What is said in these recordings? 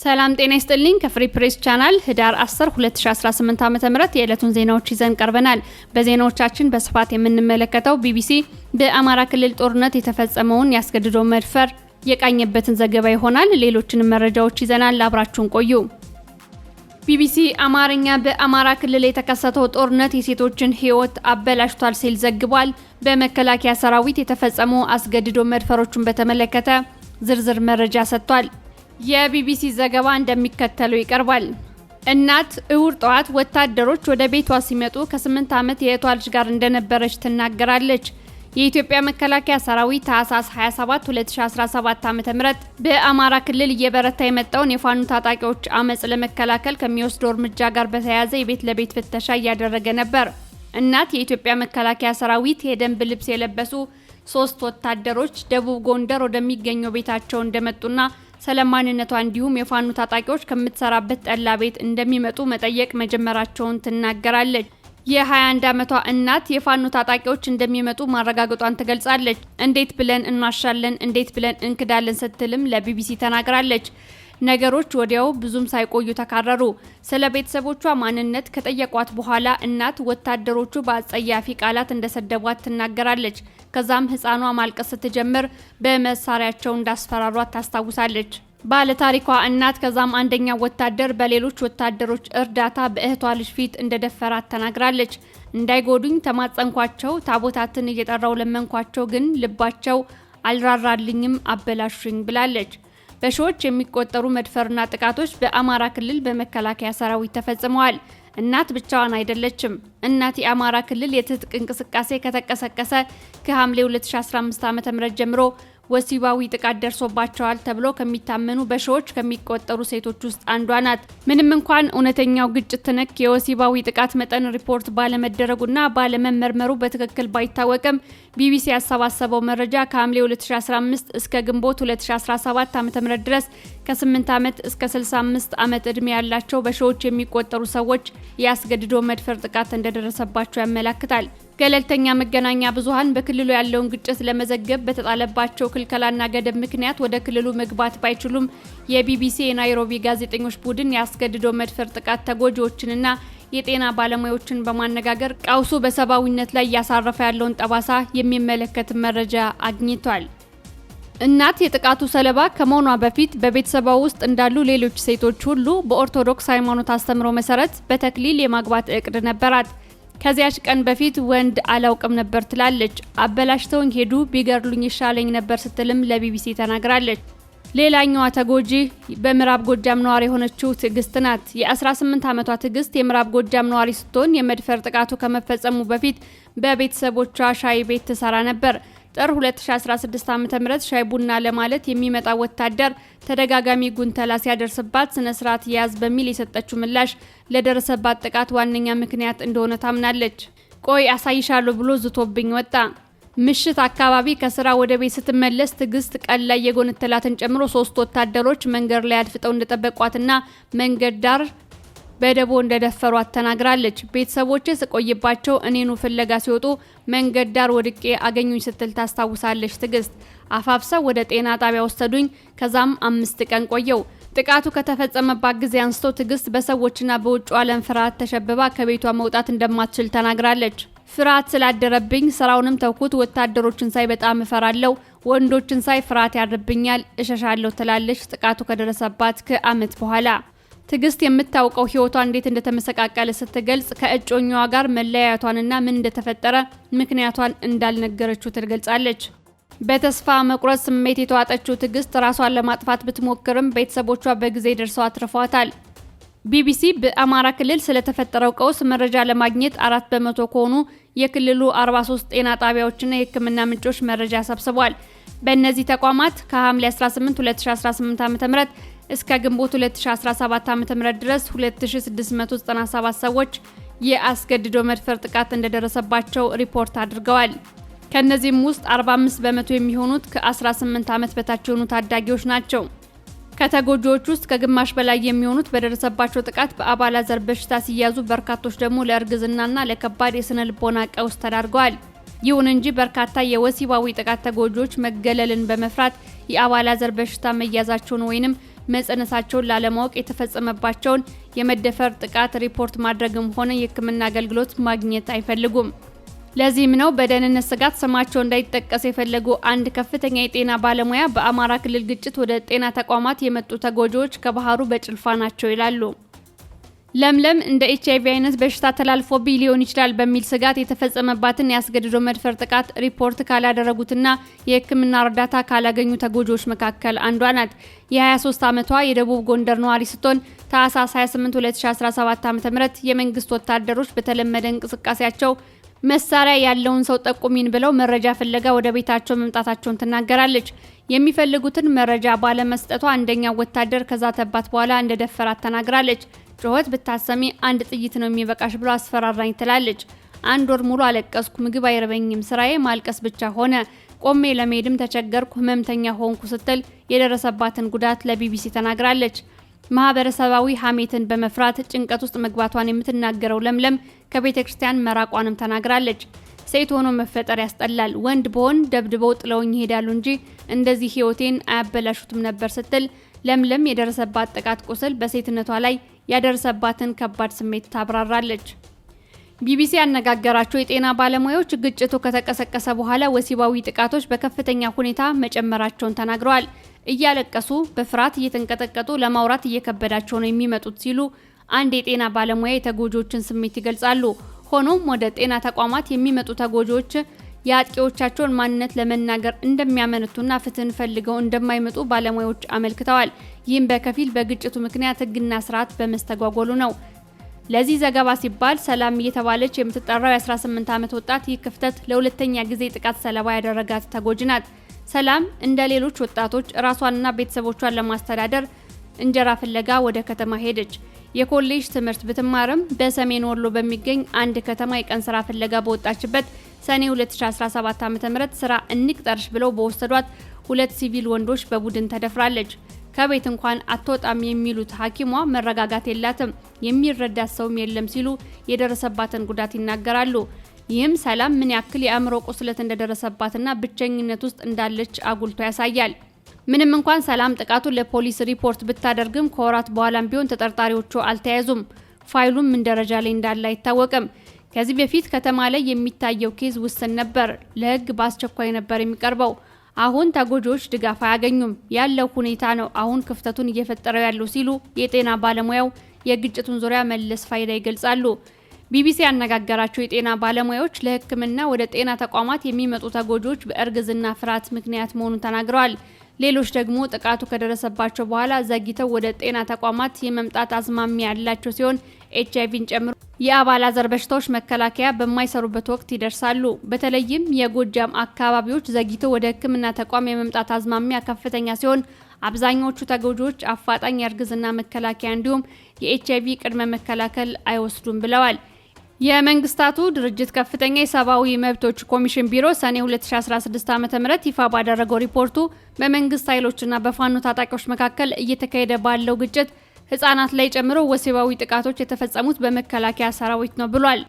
ሰላም ጤና ይስጥልኝ ከፍሪ ፕሬስ ቻናል ህዳር 10 2018 ዓ.ም የዕለቱን ዜናዎች ይዘን ቀርበናል። በዜናዎቻችን በስፋት የምንመለከተው ቢቢሲ በአማራ ክልል ጦርነት የተፈጸመውን ያስገድዶ መድፈር የቃኘበትን ዘገባ ይሆናል። ሌሎችንም መረጃዎች ይዘናል። አብራችሁን ቆዩ። ቢቢሲ አማርኛ በአማራ ክልል የተከሰተው ጦርነት የሴቶችን ህይወት አበላሽቷል ሲል ዘግቧል። በመከላከያ ሰራዊት የተፈጸሙ አስገድዶ መድፈሮችን በተመለከተ ዝርዝር መረጃ ሰጥቷል። የቢቢሲ ዘገባ እንደሚከተለው ይቀርባል። እናት እሁድ ጠዋት ወታደሮች ወደ ቤቷ ሲመጡ ከ8 ዓመት የእህቷ ልጅ ጋር እንደነበረች ትናገራለች። የኢትዮጵያ መከላከያ ሰራዊት ታህሳስ 27 2017 ዓ.ም በአማራ ክልል እየበረታ የመጣውን የፋኑ ታጣቂዎች አመጽ ለመከላከል ከሚወስደው እርምጃ ጋር በተያያዘ የቤት ለቤት ፍተሻ እያደረገ ነበር። እናት የኢትዮጵያ መከላከያ ሰራዊት የደንብ ልብስ የለበሱ 3 ወታደሮች ደቡብ ጎንደር ወደሚገኘው ቤታቸው እንደመጡና ሰለማንነቷ እንዲሁም የፋኑ ታጣቂዎች ከምትሰራበት ጠላ ቤት እንደሚመጡ መጠየቅ መጀመራቸውን ትናገራለች። የ21 ዓመቷ እናት የፋኑ ታጣቂዎች እንደሚመጡ ማረጋገጧን ትገልጻለች። እንዴት ብለን እናሻለን፣ እንዴት ብለን እንክዳለን ስትልም ለቢቢሲ ተናግራለች። ነገሮች ወዲያው ብዙም ሳይቆዩ ተካረሩ። ስለ ቤተሰቦቿ ማንነት ከጠየቋት በኋላ እናት ወታደሮቹ በአጸያፊ ቃላት እንደሰደቧት ትናገራለች። ከዛም ህፃኗ ማልቀስ ስትጀምር በመሳሪያቸው እንዳስፈራሯት ታስታውሳለች። ባለ ታሪኳ እናት ከዛም አንደኛው ወታደር በሌሎች ወታደሮች እርዳታ በእህቷ ልጅ ፊት እንደደፈራት ተናግራለች። እንዳይጎዱኝ ተማጸንኳቸው፣ ታቦታትን እየጠራው ለመንኳቸው፣ ግን ልባቸው አልራራልኝም፣ አበላሹኝ ብላለች። በሺዎች የሚቆጠሩ መድፈርና ጥቃቶች በአማራ ክልል በመከላከያ ሰራዊት ተፈጽመዋል። እናት ብቻዋን አይደለችም። እናት የአማራ ክልል የትጥቅ እንቅስቃሴ ከተቀሰቀሰ ከሐምሌ 2015 ዓ.ም ጀምሮ ወሲባዊ ጥቃት ደርሶባቸዋል ተብሎ ከሚታመኑ በሺዎች ከሚቆጠሩ ሴቶች ውስጥ አንዷ ናት። ምንም እንኳን እውነተኛው ግጭት ነክ የወሲባዊ ጥቃት መጠን ሪፖርት ባለመደረጉና ባለመመርመሩ በትክክል ባይታወቅም ቢቢሲ ያሰባሰበው መረጃ ከሐምሌ 2015 እስከ ግንቦት 2017 ዓ.ም ድረስ ከ8 ዓመት እስከ 65 ዓመት ዕድሜ ያላቸው በሺዎች የሚቆጠሩ ሰዎች ያስገድዶ መድፈር ጥቃት እንደደረሰባቸው ያመለክታል። ገለልተኛ መገናኛ ብዙሃን በክልሉ ያለውን ግጭት ለመዘገብ በተጣለባቸው ክልከላና ገደብ ምክንያት ወደ ክልሉ መግባት ባይችሉም የቢቢሲ የናይሮቢ ጋዜጠኞች ቡድን ያስገድዶ መድፈር ጥቃት ተጎጂዎችንና የጤና ባለሙያዎችን በማነጋገር ቀውሱ በሰብአዊነት ላይ እያሳረፈ ያለውን ጠባሳ የሚመለከት መረጃ አግኝቷል። እናት የጥቃቱ ሰለባ ከመሆኗ በፊት በቤተሰቧ ውስጥ እንዳሉ ሌሎች ሴቶች ሁሉ በኦርቶዶክስ ሃይማኖት አስተምሮ መሰረት በተክሊል የማግባት እቅድ ነበራት። ከዚያች ቀን በፊት ወንድ አላውቅም ነበር ትላለች። አበላሽተውኝ ሄዱ፣ ቢገርሉኝ ይሻለኝ ነበር ስትልም ለቢቢሲ ተናግራለች። ሌላኛዋ ተጎጂ በምዕራብ ጎጃም ነዋሪ የሆነችው ትዕግስት ናት። የ18 ዓመቷ ትዕግስት የምዕራብ ጎጃም ነዋሪ ስትሆን የመድፈር ጥቃቱ ከመፈጸሙ በፊት በቤተሰቦቿ ሻይ ቤት ትሰራ ነበር። ጥር 2016 ዓ.ም ሻይ ቡና ለማለት የሚመጣ ወታደር ተደጋጋሚ ጉንተላ ሲያደርስባት ስነ ስርዓት ያዝ በሚል የሰጠችው ምላሽ ለደረሰባት ጥቃት ዋነኛ ምክንያት እንደሆነ ታምናለች። ቆይ አሳይሻለሁ ብሎ ዝቶብኝ ወጣ። ምሽት አካባቢ ከስራ ወደ ቤት ስትመለስ ትዕግስት ቀን ላይ የጎንተላትን ጨምሮ 3 ወታደሮች መንገድ ላይ አድፍጠው እንደጠበቋትና መንገድ ዳር በደቦ እንደደፈሯት ተናግራለች። ቤተሰቦቼ ስቆይባቸው እኔኑ ፍለጋ ሲወጡ መንገድ ዳር ወድቄ አገኙኝ ስትል ታስታውሳለች። ትዕግስት አፋፍሰው ወደ ጤና ጣቢያ ወሰዱኝ። ከዛም 5 ቀን ቆየው። ጥቃቱ ከተፈጸመባት ጊዜ አንስቶ ትዕግስት በሰዎችና በውጭ ዓለም ፍርሃት ተሸብባ ከቤቷ መውጣት እንደማትችል ተናግራለች። ፍርሃት ስላደረብኝ ስራውንም ተውኩት። ወታደሮችን ሳይ በጣም እፈራለሁ። ወንዶችን ሳይ ፍርሃት ያድርብኛል፣ እሸሻለሁ ትላለች። ጥቃቱ ከደረሰባት ከዓመት በኋላ ትዕግስት የምታውቀው ህይወቷ እንዴት እንደተመሰቃቀለ ስትገልጽ ከእጮኛዋ ጋር መለያየቷንና ምን እንደተፈጠረ ምክንያቷን እንዳልነገረችው ትገልጻለች። በተስፋ መቁረጥ ስሜት የተዋጠችው ትዕግስት ራሷን ለማጥፋት ብትሞክርም ቤተሰቦቿ በጊዜ ደርሰው አትርፏታል። ቢቢሲ በአማራ ክልል ስለተፈጠረው ቀውስ መረጃ ለማግኘት 4% ከሆኑ የክልሉ 43 ጤና ጣቢያዎችና የሕክምና ምንጮች መረጃ ሰብስቧል። በእነዚህ ተቋማት ከሐምሌ 18 2018 ዓ.ም እስከ ግንቦት 2017 ዓ.ም ድረስ 2697 ሰዎች የአስገድዶ መድፈር ጥቃት እንደደረሰባቸው ሪፖርት አድርገዋል። ከነዚህም ውስጥ 45% የሚሆኑት ከ18 ዓመት በታች የሆኑ ታዳጊዎች ናቸው። ከተጎጂዎች ውስጥ ከግማሽ በላይ የሚሆኑት በደረሰባቸው ጥቃት በአባላዘር በሽታ ሲያዙ፣ በርካቶች ደግሞ ለእርግዝናና ለከባድ የስነ ልቦና ቀውስ ተዳርገዋል። ይሁን እንጂ በርካታ የወሲባዊ ጥቃት ተጎጂዎች መገለልን በመፍራት የአባላዘር በሽታ መያዛቸውን ወይንም መጸነሳቸውን ላለማወቅ የተፈጸመባቸውን የመደፈር ጥቃት ሪፖርት ማድረግም ሆነ የሕክምና አገልግሎት ማግኘት አይፈልጉም። ለዚህም ነው በደህንነት ስጋት ስማቸው እንዳይጠቀስ የፈለጉ አንድ ከፍተኛ የጤና ባለሙያ በአማራ ክልል ግጭት ወደ ጤና ተቋማት የመጡ ተጎጂዎች ከባህሩ በጭልፋ ናቸው ይላሉ። ለምለም እንደ HIV አይነት በሽታ ተላልፎብኝ ሊሆን ይችላል በሚል ስጋት የተፈጸመባትን ያስገድዶ መድፈር ጥቃት ሪፖርት ካላደረጉትና የሕክምና እርዳታ ካላገኙ ተጎጂዎች መካከል አንዷ ናት። የ23 ዓመቷ የደቡብ ጎንደር ነዋሪ ስትሆን ታህሳስ 28 2017 ዓ.ም የመንግስት ወታደሮች በተለመደ እንቅስቃሴያቸው መሳሪያ ያለውን ሰው ጠቁሚን ብለው መረጃ ፍለጋ ወደ ቤታቸው መምጣታቸውን ትናገራለች። የሚፈልጉትን መረጃ ባለመስጠቷ አንደኛው ወታደር ከዛተባት በኋላ እንደደፈራት ተናግራለች። ጩኸት ብታሰሚ አንድ ጥይት ነው የሚበቃሽ ብሎ አስፈራራኝ ትላለች። 1 ወር ሙሉ አለቀስኩ፣ ምግብ አይረበኝም፣ ስራዬ ማልቀስ ብቻ ሆነ፣ ቆሜ ለመሄድም ተቸገርኩ፣ ህመምተኛ ሆንኩ ስትል የደረሰባትን ጉዳት ለቢቢሲ ተናግራለች። ማህበረሰባዊ ሀሜትን በመፍራት ጭንቀት ውስጥ መግባቷን የምትናገረው ለምለም ከቤተክርስቲያን መራቋንም ተናግራለች። ሴት ሆኖ መፈጠር ያስጠላል፣ ወንድ በሆን ደብድበው ጥለውኝ ይሄዳሉ እንጂ እንደዚህ ህይወቴን አያበላሹትም ነበር ስትል ለምለም የደረሰባት ጥቃት ቁስል በሴትነቷ ላይ ያደረሰባትን ከባድ ስሜት ታብራራለች። ቢቢሲ ያነጋገራቸው የጤና ባለሙያዎች ግጭቱ ከተቀሰቀሰ በኋላ ወሲባዊ ጥቃቶች በከፍተኛ ሁኔታ መጨመራቸውን ተናግረዋል። እያለቀሱ በፍርሃት እየተንቀጠቀጡ ለማውራት እየከበዳቸው ነው የሚመጡት ሲሉ አንድ የጤና ባለሙያ የተጎጂዎችን ስሜት ይገልጻሉ። ሆኖም ወደ ጤና ተቋማት የሚመጡ ተጎጂዎች የአጥቂዎቻቸውን ማንነት ለመናገር እንደሚያመነቱና ፍትህን ፈልገው እንደማይመጡ ባለሙያዎች አመልክተዋል። ይህም በከፊል በግጭቱ ምክንያት ህግና ስርዓት በመስተጓጎሉ ነው። ለዚህ ዘገባ ሲባል ሰላም እየተባለች የምትጠራው የ18 ዓመት ወጣት ይህ ክፍተት ለሁለተኛ ጊዜ ጥቃት ሰለባ ያደረጋት ተጎጂ ናት። ሰላም እንደ ሌሎች ወጣቶች ራሷንና ቤተሰቦቿን ለማስተዳደር እንጀራ ፍለጋ ወደ ከተማ ሄደች። የኮሌጅ ትምህርት ብትማርም በሰሜን ወሎ በሚገኝ አንድ ከተማ የቀን ስራ ፍለጋ በወጣችበት ሰኔ 2017 ዓ.ም ስራ እንቅጠርሽ ብለው በወሰዷት 2 ሲቪል ወንዶች በቡድን ተደፍራለች። ከቤት እንኳን አትወጣም የሚሉት ሐኪሟ መረጋጋት የላትም፣ የሚረዳት ሰውም የለም ሲሉ የደረሰባትን ጉዳት ይናገራሉ። ይህም ሰላም ምን ያክል የአእምሮ ቁስለት እንደደረሰባትና ብቸኝነት ውስጥ እንዳለች አጉልቶ ያሳያል። ምንም እንኳን ሰላም ጥቃቱን ለፖሊስ ሪፖርት ብታደርግም ከወራት በኋላም ቢሆን ተጠርጣሪዎቹ አልተያዙም። ፋይሉም ምን ደረጃ ላይ እንዳለ አይታወቅም። ከዚህ በፊት ከተማ ላይ የሚታየው ኬዝ ውስን ነበር፣ ለህግ በአስቸኳይ ነበር የሚቀርበው። አሁን ተጎጂዎች ድጋፍ አያገኙም። ያለው ሁኔታ ነው አሁን ክፍተቱን እየፈጠረው ያለው ሲሉ የጤና ባለሙያው የግጭቱን ዙሪያ መለስ ፋይዳ ይገልጻሉ። ቢቢሲ ያነጋገራቸው የጤና ባለሙያዎች ለህክምና ወደ ጤና ተቋማት የሚመጡ ተጎጂዎች በእርግዝና ፍርሃት ምክንያት መሆኑን ተናግረዋል። ሌሎች ደግሞ ጥቃቱ ከደረሰባቸው በኋላ ዘግይተው ወደ ጤና ተቋማት የመምጣት አዝማሚያ ያላቸው ሲሆን ኤችአይቪን ጨምሮ የአባላዘር በሽታዎች መከላከያ በማይሰሩበት ወቅት ይደርሳሉ። በተለይም የጎጃም አካባቢዎች ዘግይተው ወደ ህክምና ተቋም የመምጣት አዝማሚያ ከፍተኛ ሲሆን አብዛኞቹ ተጎጂዎች አፋጣኝ የእርግዝና መከላከያ እንዲሁም የኤችአይቪ ቅድመ መከላከል አይወስዱም ብለዋል። የመንግስታቱ ድርጅት ከፍተኛ የሰብአዊ መብቶች ኮሚሽን ቢሮ ሰኔ 2016 ዓ.ም ይፋ ባደረገው ሪፖርቱ በመንግስት ኃይሎችና በፋኖ ታጣቂዎች መካከል እየተካሄደ ባለው ግጭት ህጻናት ላይ ጨምሮ ወሲባዊ ጥቃቶች የተፈጸሙት በመከላከያ ሰራዊት ነው ብሏል።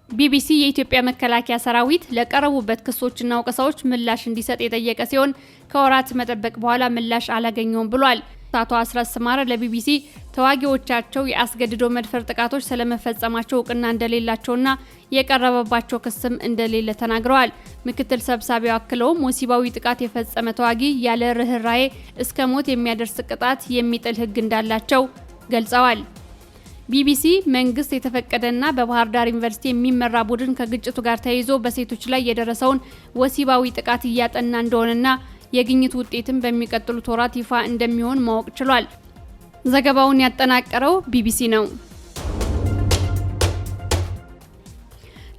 ቢቢሲ የኢትዮጵያ መከላከያ ሰራዊት ለቀረቡበት ክሶችና ወቀሳዎች ምላሽ እንዲሰጥ የጠየቀ ሲሆን ከወራት መጠበቅ በኋላ ምላሽ አላገኘውም ብሏል። አቶ አስራት ስማረ ለቢቢሲ ተዋጊዎቻቸው የአስገድዶ መድፈር ጥቃቶች ስለመፈጸማቸው እውቅና እንደሌላቸውና የቀረበባቸው ክስም እንደሌለ ተናግረዋል። ምክትል ሰብሳቢው አክለውም ወሲባዊ ጥቃት የፈጸመ ተዋጊ ያለ ርህራሄ እስከ ሞት የሚያደርስ ቅጣት የሚጥል ህግ እንዳላቸው ገልጸዋል። ቢቢሲ መንግስት የተፈቀደና በባህር ዳር ዩኒቨርሲቲ የሚመራ ቡድን ከግጭቱ ጋር ተያይዞ በሴቶች ላይ የደረሰውን ወሲባዊ ጥቃት እያጠና እንደሆነና የግኝት ውጤትም በሚቀጥሉት ወራት ይፋ እንደሚሆን ማወቅ ችሏል። ዘገባውን ያጠናቀረው ቢቢሲ ነው።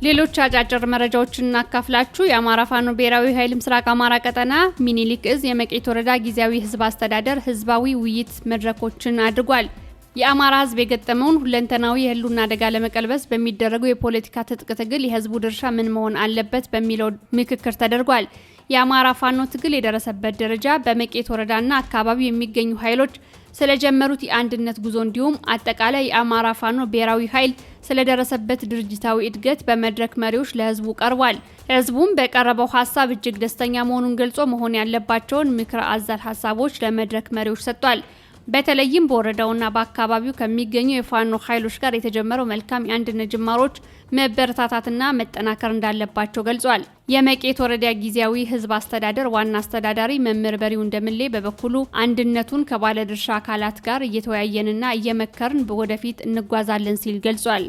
ሌሎች አጫጭር መረጃዎችን እናካፍላችሁ። የአማራ ፋኖ ብሔራዊ ኃይል ምስራቅ አማራ ቀጠና ሚኒሊክ እዝ የመቄት ወረዳ ጊዜያዊ ህዝብ አስተዳደር ህዝባዊ ውይይት መድረኮችን አድርጓል። የአማራ ህዝብ የገጠመውን ሁለንተናዊ የህልውና አደጋ ለመቀልበስ በሚደረገው የፖለቲካ ትጥቅ ትግል የህዝቡ ድርሻ ምን መሆን አለበት በሚለው ምክክር ተደርጓል። የአማራ ፋኖ ትግል የደረሰበት ደረጃ፣ በመቄት ወረዳና አካባቢው የሚገኙ ኃይሎች ስለጀመሩት የአንድነት ጉዞ እንዲሁም አጠቃላይ የአማራ ፋኖ ብሔራዊ ኃይል ስለደረሰበት ድርጅታዊ እድገት በመድረክ መሪዎች ለህዝቡ ቀርቧል። ህዝቡም በቀረበው ሀሳብ እጅግ ደስተኛ መሆኑን ገልጾ መሆን ያለባቸውን ምክረ አዘል ሀሳቦች ለመድረክ መሪዎች ሰጥቷል። በተለይም በወረዳውና በአካባቢው ከሚገኙ የፋኖ ኃይሎች ጋር የተጀመረው መልካም የአንድነት ጅማሮች መበረታታትና መጠናከር እንዳለባቸው ገልጿል። የመቄት ወረዳ ጊዜያዊ ህዝብ አስተዳደር ዋና አስተዳዳሪ መምህር በሪው እንደምሌ በበኩሉ አንድነቱን ከባለድርሻ አካላት ጋር እየተወያየንና እየመከርን ወደፊት እንጓዛለን ሲል ገልጿል።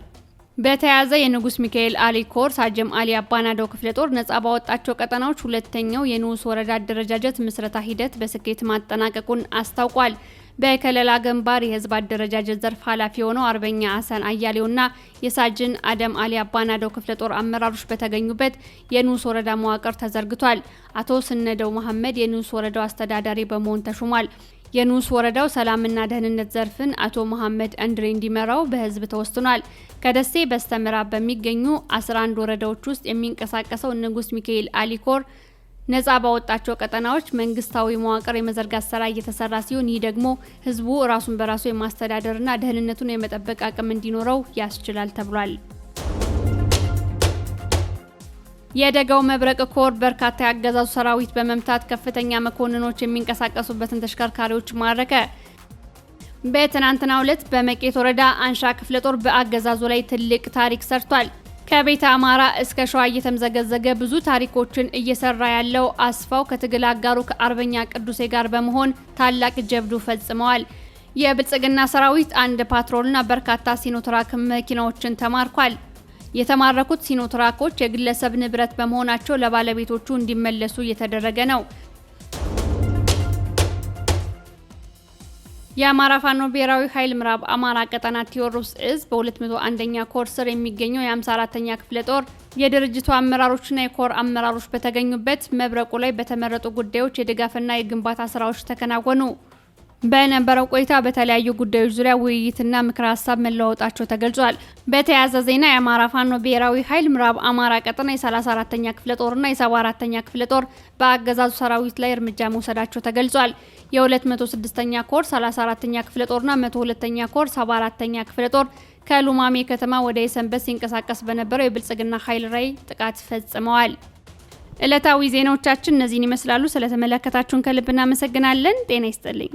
በተያያዘ የንጉስ ሚካኤል አሊ ኮር ሳጀም አሊ አባናዶ ክፍለ ጦር ነጻ ባወጣቸው ቀጠናዎች ሁለተኛው የንዑስ ወረዳ አደረጃጀት ምስረታ ሂደት በስኬት ማጠናቀቁን አስታውቋል። በከለላ ግንባር የህዝብ አደረጃጀት ዘርፍ ኃላፊ የሆነው አርበኛ ሀሰን አያሌውና የሳጅን አደም አሊ አባናዶ ክፍለ ጦር አመራሮች በተገኙበት የንዑስ ወረዳ መዋቅር ተዘርግቷል። አቶ ስነደው መሐመድ የንዑስ ወረዳው አስተዳዳሪ በመሆን ተሹሟል። የንዑስ ወረዳው ሰላምና ደህንነት ዘርፍን አቶ መሐመድ አንድሬ እንዲመራው በህዝብ ተወስኗል። ከደሴ በስተምዕራብ በሚገኙ 11 ወረዳዎች ውስጥ የሚንቀሳቀሰው ንጉስ ሚካኤል አሊ ኮር ነጻ ባወጣቸው ቀጠናዎች መንግስታዊ መዋቅር የመዘርጋት ስራ እየተሰራ ሲሆን ይህ ደግሞ ህዝቡ ራሱን በራሱ የማስተዳደርና ደህንነቱን የመጠበቅ አቅም እንዲኖረው ያስችላል ተብሏል። የደጋው መብረቅ ኮር በርካታ ያገዛዙ ሰራዊት በመምታት ከፍተኛ መኮንኖች የሚንቀሳቀሱበትን ተሽከርካሪዎች ማረከ። በትናንትናው ዕለት በመቄት ወረዳ አንሻ ክፍለ ጦር በአገዛዙ ላይ ትልቅ ታሪክ ሰርቷል። ከቤተ አማራ እስከ ሸዋ እየተምዘገዘገ ብዙ ታሪኮችን እየሰራ ያለው አስፋው ከትግል አጋሩ ከአርበኛ ቅዱሴ ጋር በመሆን ታላቅ ጀብዱ ፈጽመዋል። የብልጽግና ሰራዊት አንድ ፓትሮልና በርካታ ሲኖትራክ መኪናዎችን ተማርኳል። የተማረኩት ሲኖትራኮች የግለሰብ ንብረት በመሆናቸው ለባለቤቶቹ እንዲመለሱ እየተደረገ ነው። የአማራ ፋኖ ብሔራዊ ኃይል ምዕራብ አማራ ቀጠና ቴዎድሮስ እዝ በ201ኛ ኮር ስር የሚገኘው የ54ኛ ክፍለ ጦር የድርጅቱ አመራሮችና የኮር አመራሮች በተገኙበት መብረቁ ላይ በተመረጡ ጉዳዮች የድጋፍና የግንባታ ስራዎች ተከናወኑ። በነበረው ቆይታ በተለያዩ ጉዳዮች ዙሪያ ውይይትና ምክረ ሀሳብ መለዋወጣቸው ተገልጿል። በተያያዘ ዜና የአማራ ፋኖ ብሔራዊ ኃይል ምዕራብ አማራ ቀጠና የ34ኛ ክፍለ ጦርና የ74ኛ ክፍለ ጦር በአገዛዙ ሰራዊት ላይ እርምጃ መውሰዳቸው ተገልጿል። የ206ኛ ኮር 34ኛ ክፍለ ጦርና 102ኛ ኮር 74ኛ ክፍለ ጦር ከሉማሜ ከተማ ወደ የሰንበት ሲንቀሳቀስ በነበረው የብልጽግና ኃይል ላይ ጥቃት ፈጽመዋል። ዕለታዊ ዜናዎቻችን እነዚህን ይመስላሉ። ስለተመለከታችሁን ከልብ እናመሰግናለን። ጤና ይስጥልኝ።